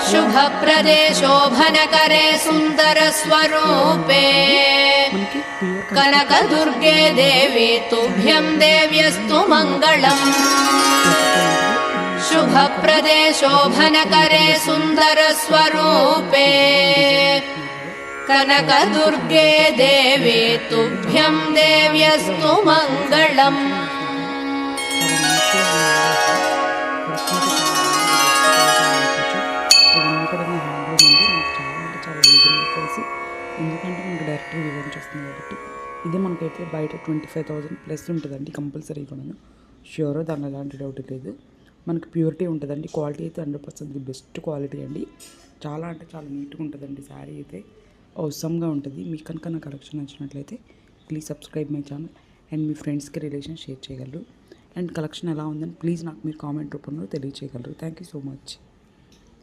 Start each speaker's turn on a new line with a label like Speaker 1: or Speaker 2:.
Speaker 1: शुभप्रदे शोभनकरे सुन्दरस्वरूपे कनकदुर्गे देवी तुभ्यं देव्यस्तु मङ्गलम् शुभप्रदे शोभनकरे सुन्दरस्वरूपे कनकदुर्गे देवी तुभ्यं देव्यस्तु मङ्गलम्।
Speaker 2: ఎందుకంటే మనకు డైరెక్ట్ ఈవెంట్ వస్తుంది కాబట్టి ఇది మనకైతే బయట 25,000 ప్లస్ ఉంటుందండి కంపల్సరీ కూడా ష్యూర్, దాని ఎలాంటి డౌట్ లేదు. మనకి ప్యూరిటీ ఉంటుందండి, క్వాలిటీ అయితే 100% ది బెస్ట్ క్వాలిటీ అండి. చాలా అంటే చాలా నీట్గా ఉంటుందండి శారీ అయితే, అవసరంగా ఉంటుంది. మీకు కనుక నా కలెక్షన్ నచ్చినట్లయితే please subscribe my channel and మీ ఫ్రెండ్స్కి రిలేషన్ షేర్ చేయగలరు. అండ్ కలెక్షన్ ఎలా ఉందని ప్లీజ్ నాకు మీరు కామెంట్ రూపంలో తెలియజేయగలరు. Thank you so much.